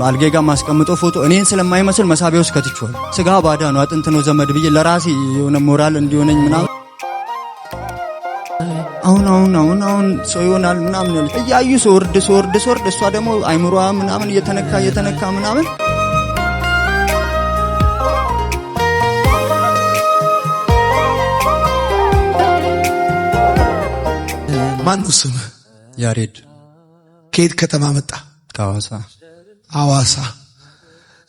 አልጌጋ ማስቀምጦ ፎቶ እኔን ስለማይመስል መሳቢያ ውስጥ ከትቼዋል። ስጋ ባዳ ነው አጥንት ነው ዘመድ ብዬ ለራሴ የሆነ ሞራል እንዲሆነኝ ምናምን አሁን ሰው ይሆናል ምናምን እያዩ ስወርድ እሷ ደግሞ አይምሮዋ ምናምን እየተነካ ምናምን ማን ነው ስምህ? ያሬድ። ከየት ከተማ መጣ? ሐዋሳ።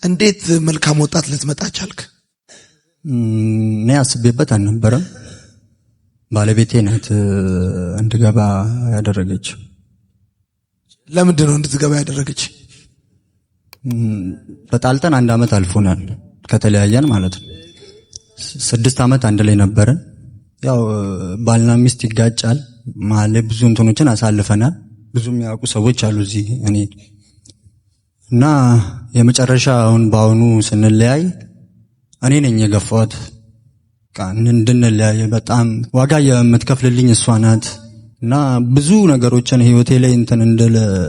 እንዴት መልካም ወጣት ልትመጣ ቻልክ? እኔ አስቤበት አልነበረም። ባለቤቴ ናት እንድገባ ያደረገች። ለምንድን ነው እንድትገባ ያደረገች? በጣልተን 1 ዓመት አልፎናል ከተለያየን ማለት ነው። 6 ዓመት አንድ ላይ ነበርን። ያው ባልና ሚስት ይጋጫል ማለት ብዙ እንትኖችን አሳልፈናል። ብዙ የሚያውቁ ሰዎች አሉ እዚህ እኔ እና የመጨረሻ በአሁኑ ስንለያይ እኔ ነኝ የገፋሁት። እንድንለያይ በጣም ዋጋ የምትከፍልልኝ እሷ ናት እና ብዙ ነገሮችን ህይወቴ ላይ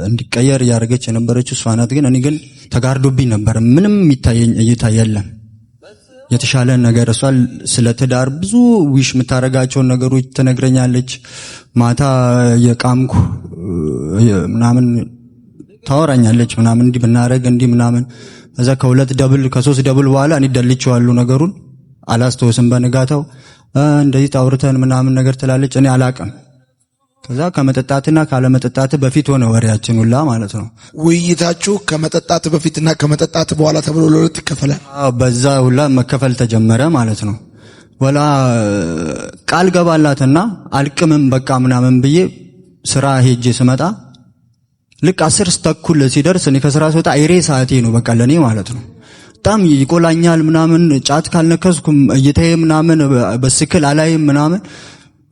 እንዲቀየር ያደረገች የነበረችው እሷ ናት። ግን እኔ ግን ተጋርዶብኝ ነበር። ምንም የሚታየኝ እይታ የለም። የተሻለ ነገር እሷ ስለ ትዳር ብዙ ዊሽ የምታረጋቸውን ነገሮች ትነግረኛለች። ማታ የቃምኩ ምናምን ታወራኛለች ምናምን እንዲህ ብናረግ እንዲህ ምናምን እዛ ከ2 ደብል ከ3 ደብል በኋላ እኔ ደልቼዋለሁ ነገሩን አላስተውስም። በንጋታው እንደዚህ ታውርተን ምናምን ነገር ትላለች። እኔ አላቅም። ከዛ ከመጠጣትና ካለመጠጣት በፊት ሆነ ወሬያችን ሁላ ማለት ነው። ውይይታችሁ ከመጠጣት በፊትና ከመጠጣት በኋላ ተብሎ ለሁለት ይከፈላል። በዛ ሁላ መከፈል ተጀመረ ማለት ነው። ወላ ቃል ገባላትና አልቅምም በቃ ምናምን ብዬ ስራ ሄጄ ስመጣ ልክ 10:30 ሲደርስ እኔ ከስራ ስወጣ አይሬ ሰዓቴ ነው በቃ ለኔ ማለት ነው። በጣም ይቆላኛል ምናምን ጫት ካልነከስኩም እይታዬ ምናምን በስክል አላይም ምናምን።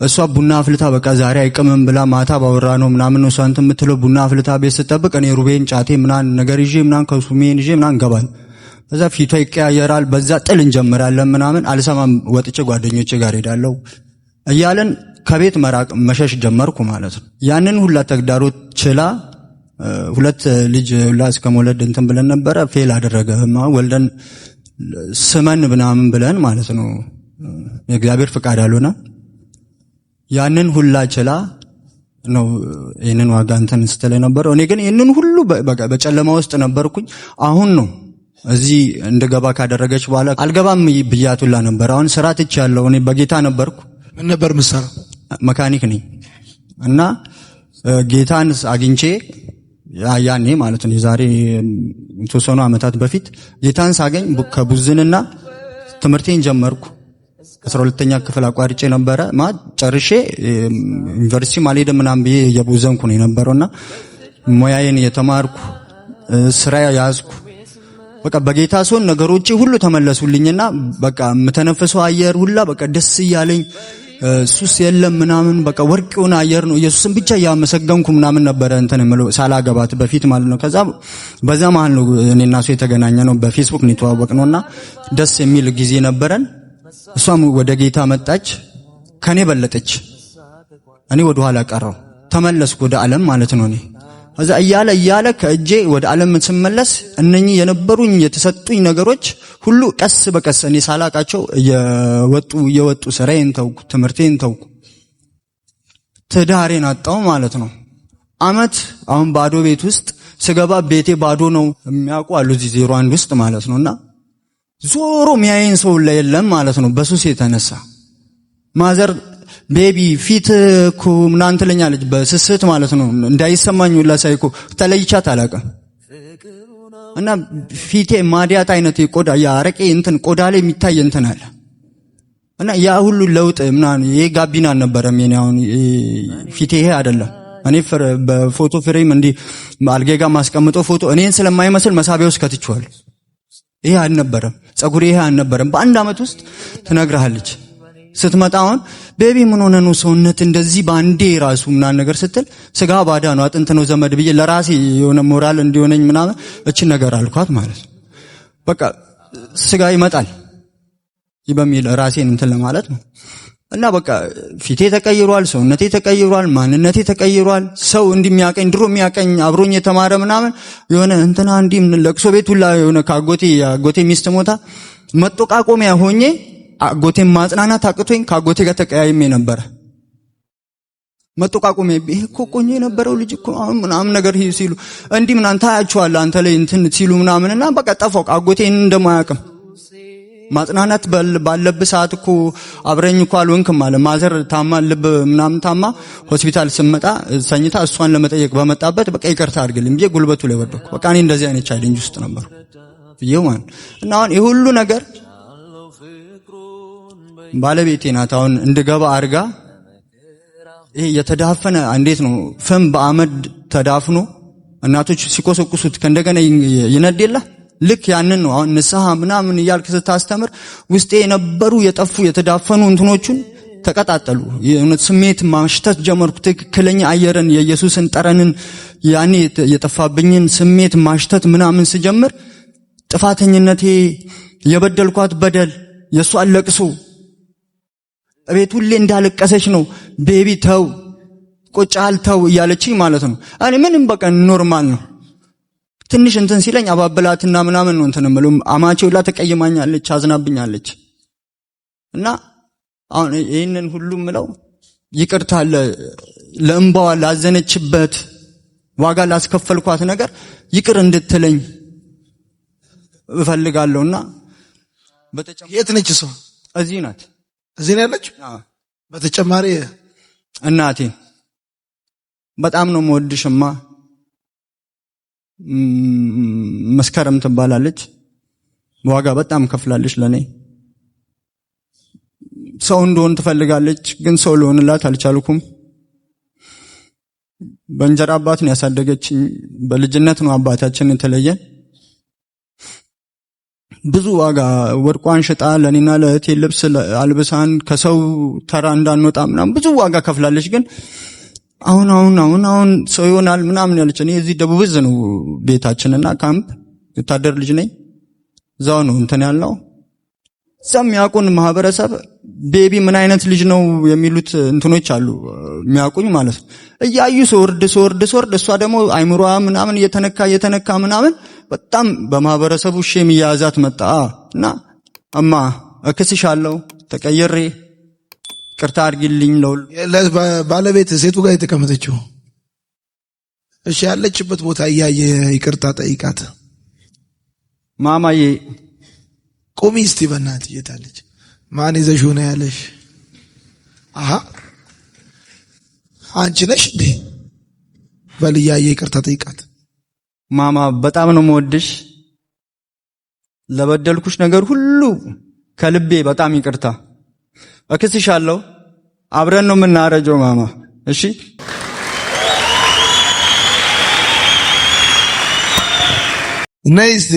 እሷ ቡና አፍልታ በቃ ዛሬ አይቀምም ብላ ማታ ባወራ ነው ምናምን ነው እሷን የምትለው። ቡና አፍልታ ቤት ስትጠብቅ እኔ ሩቤን ጫቴ ምናምን ነገር ይዤ ምናምን ከሱሜን ይዤ ምናምን ገባል። በዛ ፊቷ ይቀያየራል። በዛ ጥል እንጀምራለን ምናምን። አልሰማም ወጥቼ ጓደኞቼ ጋር ሄዳለሁ እያለን ከቤት መሸሽ ጀመርኩ ማለት ነው። ያንን ሁላ ተግዳሮት ችላ 2 ልጅ ሁላ እስከመውለድ እንትን ብለን ነበረ። ፌል አደረገ። ወልደን ስመን ምናምን ብለን ማለት ነው። የእግዚአብሔር ፍቃድ አልሆነ። ያንን ሁላ ችላ ነው ይሄንን ዋጋ እንትን ስትል ነበር። እኔ ግን ይሄንን ሁሉ በጨለማ ውስጥ ነበርኩኝ። አሁን ነው እዚህ እንደገባ ካደረገች በኋላ አልገባም ብያቱላ ነበር። አሁን ስራ ትቻለሁ። እኔ በጌታ ነበርኩ። ምን ነበር የምትሰራው? መካኒክ ነኝ እና ጌታን አግኝቼ ያኔ ማለት ነው የዛሬ የተወሰኑ ዓመታት በፊት ጌታን ሳገኝ ከቡዝንና ትምህርቴን ጀመርኩ። 12ኛ ክፍል አቋርጬ ነበረ ጨርሼ ዩኒቨርሲቲ አልሄድም ምናምን ብዬ እየቡዘንኩ ነው የነበረውና ሙያዬን የተማርኩ ስራ ያዝኩ። በቃ በጌታ ሰው ነገሮች ሁሉ ተመለሱልኝና በቃ የምተነፍሰው አየር ሁላ በቃ ደስ እያለኝ ሱስ የለም ምናምን በቃ ወርቅ የሆነ አየር ነው። ኢየሱስን ብቻ ያመሰገንኩ ምናምን ነበረ እንትን የምለው ሳላገባት በፊት ማለት ነው። ከዛ በዛ መሃል ነው እኔና እሱ የተገናኘ ነው። በፌስቡክ ነው የተዋወቅነውና ደስ የሚል ጊዜ ነበረን። እሷም ወደ ጌታ መጣች፣ ከኔ በለጠች። እኔ ወደ ኋላ ቀረው፣ ተመለስኩ ወደ ዓለም ማለት ነው። እኔ እዛ እያለ ከእጄ ወደ ዓለም ስመለስ እነኚህ የነበሩኝ የተሰጡኝ ነገሮች ሁሉ ቀስ በቀስ እኔ ሳላቃቸው እየወጡ ስራዬን ተውኩ፣ ትምህርቴን ተውኩ፣ ትዳሬን አጣው ማለት ነው። አመት አሁን ባዶ ቤት ውስጥ ስገባ ቤቴ ባዶ ነው። የሚያውቁ አሉ እዚህ 01 ውስጥ ማለት ነውና ዞሮ ሚያየን ሰው ላይ የለም ማለት ነው። በሱስ የተነሳ ማዘር ቤቢ ፊት እኮ ምናምን ትለኛለች በስስት ማለት ነው። እንዳይሰማኝ ሁላ ሳይኮ ተለይቻት አላውቅም። እና ፊቴ ማዲያት አይነት ቆዳ ያረቄ እንትን ቆዳ ላይ የሚታይ እንትን አለ እና ያ ሁሉ ለውጥ ምናምን ይሄ ጋቢና ነበር ምን ያውን ፊቴ ይሄ አይደለም። እኔ በፎቶ ፍሬም እንዲ አልጌጋ ማስቀምጦ ፎቶ እኔን ስለማይመስል መሳቢያ ውስጥ ከትቼዋለሁ። ይሄ አልነበረም፣ ጸጉሬ ይሄ አልነበረም። በ1 ዓመት ውስጥ ትነግራለች። ስትመጣ አሁን ቤቢ ምን ሆነ ነው ሰውነት እንደዚህ ባንዴ ራሱ ምናምን ነገር ስትል ስጋ ባዳ ነው አጥንት ነው ዘመድ ብዬ ለራሴ የሆነ ሞራል እንዲሆነኝ ምናምን እቺ ነገር አልኳት ማለት ነው። በቃ ስጋ ይመጣል በሚል ራሴን እንትን ለማለት ነው። እና በቃ ፊቴ ተቀይሯል፣ ሰውነቴ ተቀይሯል፣ ማንነቴ ተቀይሯል። ሰው እንዲሚያቀኝ ድሮ የሚያቀኝ አብሮኝ የተማረ ምናምን የሆነ እንትና እንዲህ ለቅሶ ቤት ሁላ የሆነ አጎቴ ሚስት ሞታ መጠቃቆሚያ ሆኜ አጎቴን ማጽናናት አቅቶኝ ከአጎቴ ጋር ተቀያይሜ ነበር። መጠቃቆሚያ ይሄ እኮ ቆንጆ የነበረው ልጅ እኮ አሁን ምናምን ነገር ሲሉ እንዲህ ምናምን ታያቸዋለህ አንተ ላይ እንትን ሲሉ ምናምንና በቃ ጠፋው። አጎቴን እንደማያውቅም ማጽናናት ባለብህ ሰዓት እኮ አብረኝ እኮ አልሆንክም አለ። ማዘር ታማ ልብ ምናምን ታማ ሆስፒታል ስመጣ ሰኝታ እሷን ለመጠየቅ በመጣበት በቃ ይቅርታ አድርግልኝ ብዬ ጉልበቱ ላይ ወደኩ። በቃ እኔ እንደዚህ አይነት ቻሌንጅ ውስጥ ነበር ይሁን እና አሁን ይሄ ሁሉ ነገር ባለቤቴ ናት አሁን እንድገባ አድርጋ። ይሄ የተዳፈነ እንዴት ነው ፍም በአመድ ተዳፍኖ እናቶች ሲቆሰቁሱት ከእንደገና ይነድየላ ልክ ያንን ነው አሁን ንስሐ ምናምን እያልክ ስታስተምር ውስጤ የነበሩ የጠፉ የተዳፈኑ እንትኖቹን ተቀጣጠሉ። የእውነት ስሜት ማሽተት ጀመርኩ። ትክክለኛ አየርን የኢየሱስን ጠረንን ያኔ የጠፋብኝን ስሜት ማሽተት ምናምን ስጀምር ጥፋተኝነቴ የበደልኳት በደል የሷ ለቅሶ እቤት ሁሌ እንዳለቀሰች ነው። ቤቢ ተው ቆጫል ተው እያለችኝ ማለት ነው። እኔ ምንም በቃ ኖርማል ነው። ትንሽ እንትን ሲለኝ አባብላትና ምናምን ነው እንትን ምሉም አማቼውላ ተቀይማኛለች፣ አዝናብኛለች። እና አሁን ይሄንን ሁሉ ምለው ይቅርታ ለእምባዋ ላዘነችበት ዋጋ ላስከፈልኳት ነገር ይቅር እንድትለኝ እፈልጋለሁና የት ነች እሷ? እዚህ ናት። እዚህ ነው ያለችው? በተጨማሪ እናቴ በጣም ነው የምወድሽማ መስከረም ትባላለች። ዋጋ በጣም ከፍላለች ለኔ። ሰው እንደሆን ትፈልጋለች፣ ግን ሰው ልሆንላት አልቻልኩም። በእንጀራ አባት ነው ያሳደገችኝ። በልጅነት ነው አባታችን የተለየን። ብዙ ዋጋ ወርቋን ሽጣ ለኔና ለእህቴ ልብስ አልብሳን ከሰው ተራ እንዳንወጣ ምናምን ብዙ ዋጋ ከፍላለች። ግን አሁን ሰው ይሆናል ምናምን ያለች። እኔ እዚህ ደቡብ ዕዝ ነው ቤታችንና ካምፕ ወታደር ልጅ ነኝ። እዛው ነው እንትን ያለው። ሰም ያቁን ማህበረሰብ ቤቢ ምን አይነት ልጅ ነው የሚሉት እንትኖች አሉ የሚያቁኝ ማለት ነው። እያዩ ሶርድ እሷ ደግሞ አይምሮዋ ምናምን እየተነካ ምናምን በጣም በማህበረሰቡ ሼም ይያዛት መጣ እና እማ እክስሻለሁ ተቀየሬ ቅርታ አድርጊልኝ ነው ባለቤት ሴቱ ጋር የተቀመጠችው። እሺ ያለችበት ቦታ እያየ ይቅርታ ጠይቃት። ማማዬ ቆሚ እስቲ በእናትህ እየታለች ማን ይዘሽ ሆነ ያለሽ? አሃ አንቺ ነሽ እንዴ? በል እያየ ይቅርታ ጠይቃት። ማማ በጣም ነው የምወድሽ። ለበደልኩሽ ነገር ሁሉ ከልቤ በጣም ይቅርታ። እክስሻለሁ። አብረን ነው የምናረጀው ማማ። እሺ ነይ እስቲ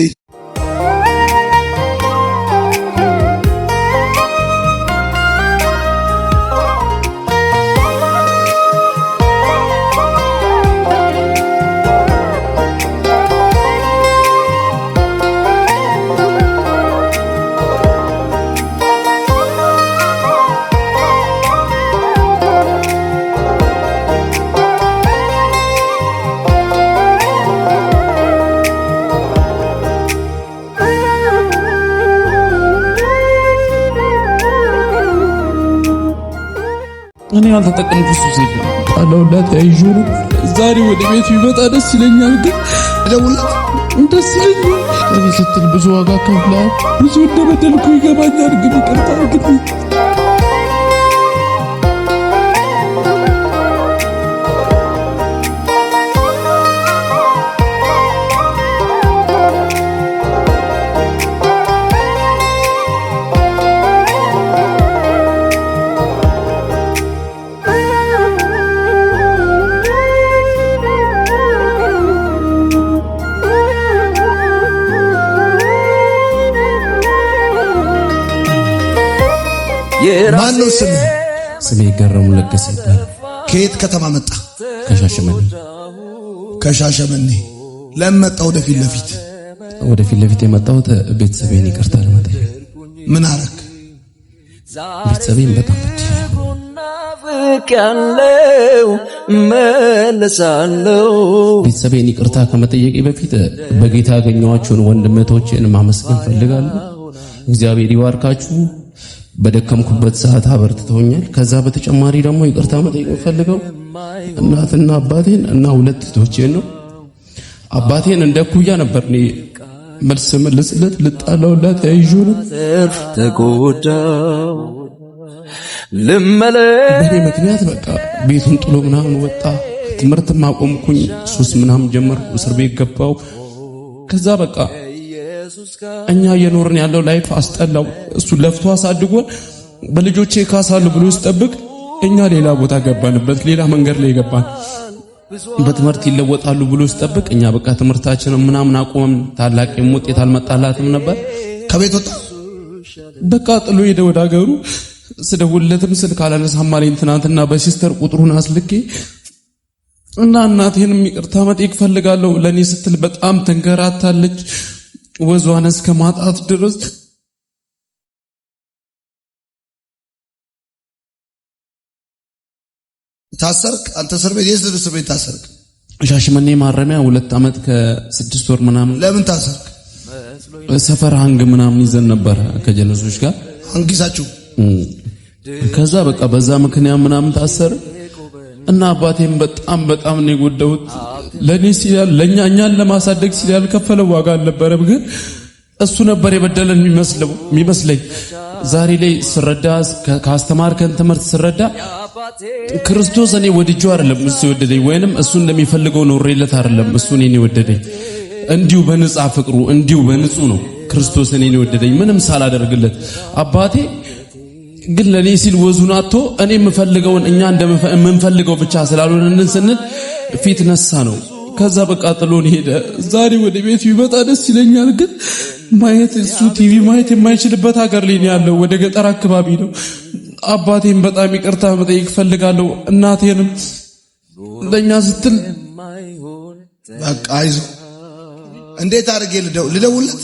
እኔ አልተጠቀምኩት ሱሴት አለውላት ያይጆ ዛሬ ወደ ቤቱ ይመጣ ደስ ይለኛል። ግን ደውላት ደስ ይለኛል። እኔ ስትል ብዙ ዋጋ ከፍላ ብዙ እንደበደልኩ ይገባኛል። ግን ይቅርታ አድርግልኝ። ማነው ስምህ? ስሜ ገረሙ ለገሰ ይባላል። ከየት ከተማ መጣ? ከሻሸመኔ። ከሻሸመኔ ለምን መጣ? ወደፊት ለፊት የመጣሁት ቤተሰቤን ይቅርታ ለመጠየቅ። ምን አረክ? ቤተሰቤን በጣም ናፍቄያለሁ መለሳለሁ። ቤተሰቤን ይቅርታ ከመጠየቄ በፊት በጌታ ያገኘኋቸውን ወንድሞቼን ማመስገን ፈልጋለሁ። እግዚአብሔር ይባርካችሁ። በደከምኩበት ሰዓት አበርትተውኛል። ከዛ በተጨማሪ ደግሞ ይቅርታ መጠየቅ ፈልገው እናትና አባቴን እና ሁለት እህቶቼን ነው። አባቴን እንደ ኩያ ነበር እኔ መልስ መልስለት ልጣላውላት ያይጆ ነው ተጎዳው በኔ ምክንያት በቃ ቤቱን ጥሎ ምናምን ወጣ። ትምህርት ማቆምኩኝ፣ ሱስ ምናምን ጀመርኩ፣ እስር ቤት ገባው። ከዛ በቃ እኛ እየኖርን ያለው ላይፍ አስጠላው። እሱ ለፍቶ አሳድጎን በልጆቼ ካሳሉ ብሎ ሲጠብቅ እኛ ሌላ ቦታ ገባንበት፣ ሌላ መንገድ ላይ ገባን። በትምህርት ይለወጣሉ ብሎ ሲጠብቅ እኛ በቃ ትምህርታችንን ምናምን አቆመን። ታላቅም ውጤት አልመጣላትም ነበር። ከቤት ወጣ። በቃ ጥሎ ሄደ ወደ ሀገሩ። ስደውልለትም ስልክ አላነሳም አለኝ። ትናንትና በሲስተር ቁጥሩን አስልኬ እና እናቴንም ይቅርታ መጠየቅ ፈልጋለሁ። ለኔ ስትል በጣም ተንገራታለች፣ ወዟን እስከ ማጣት ድረስ። ታሰርክ አንተ? እስር ቤት? የት እስር ቤት ታሰርክ? ሻሸመኔ ማረሚያ 2 ዓመት ከ6 ወር ምናምን። ለምን ታሰርክ? ሰፈር ሃንግ ምናምን ይዘን ነበር ከጀለሶች ጋር አንጊሳችሁ። ከዛ በቃ በዛ ምክንያት ምናምን ታሰር እና አባቴም በጣም ነው የጎዳሁት። ለኔ ሲል ለኛ እኛን ለማሳደግ ሲል ያልከፈለው ዋጋ አልነበረም፣ ግን እሱ ነበር የበደለን የሚመስለኝ። ዛሬ ላይ ስረዳ ካስተማርከን ትምህርት ስረዳ ክርስቶስ እኔ ወድጄው አይደለም እሱ የወደደኝ፣ ወይንም እሱ እንደሚፈልገው ኖሬለት አይደለም እሱ እኔን የወደደኝ። እንዲሁ በነጻ ፍቅሩ እንዲሁ በንጹህ ነው ክርስቶስ እኔን የወደደኝ ምንም ሳላደርግለት። አባቴ ግን ለኔ ሲል ወዙን አጥቶ እኔ የምፈልገውን እኛ እንደምንፈልገው ብቻ ስላልሆነልን ስንል ፊት ነሳ ነው። ከዛ በቃ ጥሎን ሄደ። ዛሬ ወደ ቤቱ ይመጣ ደስ ይለኛል፣ ግን ማየት እሱ ቲቪ ማየት የማይችልበት ሀገር ላይ ነው ያለው፣ ወደ ገጠር አካባቢ ነው። አባቴን በጣም ይቅርታ መጠየቅ ፈልጋለሁ። እናቴንም ለኛ ስትል በቃ አይዞህ። እንዴት አድርጌ ልደውልለት?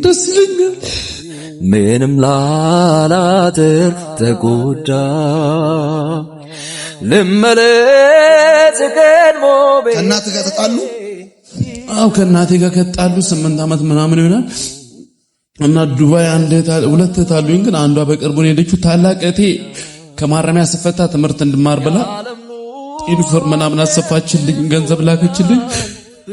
ደስ ይለኛል። ምንም ላላትርፍ ተጎዳ ልመለስ ቀድሞ ቤት። ከእናትህ ጋር ተጣሉ? አው ከእናቴ ጋር ከጣሉ 8 ዓመት ምናምን ይሆናል። እና ዱባይ ሁለት ታሉኝ፣ ግን አንዷ በቅርቡ ነው የሄደችው። ታላቅ እህቴ ከማረሚያ ስፈታ ትምህርት እንድማር ብላ ዩኒፎርም ምናምን አሰፋችልኝ፣ ገንዘብ ላከችልኝ።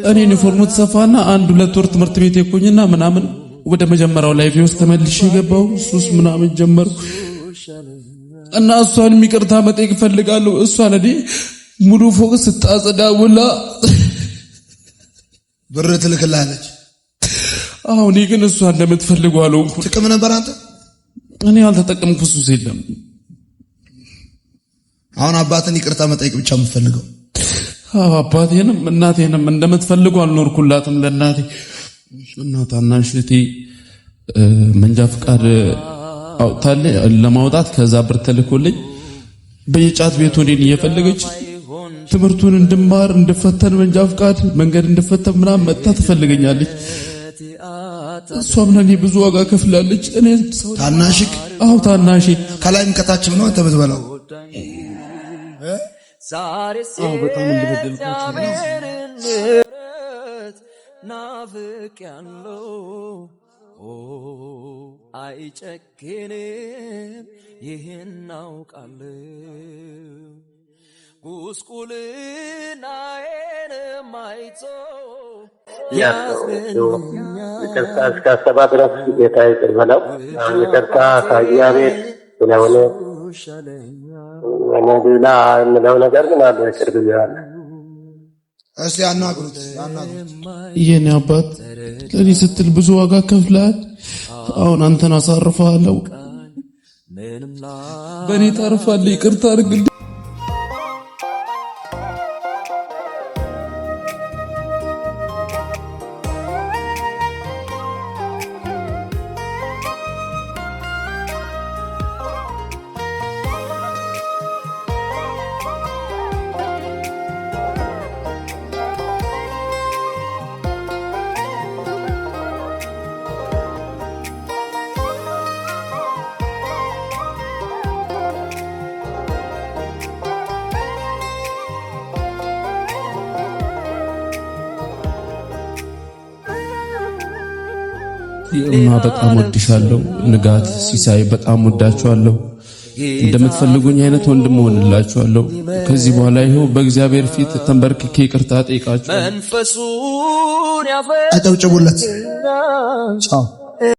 እኔ ዩኒፎርሙ ተሰፋና 1-2 ወር ትምህርት ቤት የቆኝና ምናምን ወደ መጀመሪያው ላይፍ ውስጥ ተመልሼ ገባው። ሱስ ምናምን ጀመርኩ እና እሷን ይቅርታ መጠየቅ ፈልጋለሁ። እሷ ለኔ ሙሉ ፎቅ ስታጸዳ ውላ ብር ትልክልሃለች። አሁን ግን እሷ እንደምትፈልገው አልሆንኩ። ጥቅም ነበር አንተ? እኔ አልተጠቀምኩ፣ ሱስ የለም። አሁን አባትን ይቅርታ መጠየቅ ብቻ የምትፈልገው? አባቴንም እናቴንም እንደምትፈልገው አልኖርኩላትም። ለእናቴ እናታናሽ እህቴ መንጃ ፍቃድ አውጥታለች ለማውጣት፣ ከዛ ብር ተልኮልኝ በየጫት ቤቱ እኔን እየፈለገች ትምህርቱን እንድማር እንድፈተን መንጃ ፍቃድ መንገድ እንድፈተን ምናምን መጣ ትፈልገኛለች። እሷም ለኔ ብዙ ዋጋ ከፍላለች። እኔ ታናሽክ? አዎ ታናሽ። ከላይም ከታችም ነው አንተ የምትበላው? አዎ በጣም እንደበደልኳቸው ናፍቄያለሁ። አይጨክንም ይህን አውቃለሁ። ጉስቁልናዬንም አይቶ ይቅርታ እስካሰባ ድረስ ጌታ ይቅር በለው። ይቅርታ ከእግዚአብሔር ስለሆነ እኔ ሌላ የምለው ነገር ግን አለ። ይቅር ብያለሁ። እስቲ አናግሩት። የኔ አባት ለኔ ስትል ብዙ ዋጋ ከፍለሃል። አሁን አንተን አሳርፈሃለሁ። በእኔ ታርፋለህ። ይቅርታ አድርግልኝ። እማ በጣም ወድሻለሁ። ንጋት ሲሳይ በጣም ወዳችኋለሁ። እንደምትፈልጉኝ አይነት ወንድም ሆንላችኋለሁ። ከዚህ በኋላ ይኸው በእግዚአብሔር ፊት ተንበርክኬ ይቅርታ ጠይቃችኋለሁ። መንፈሱን ያፈ አጨብጭቡለት። ቻው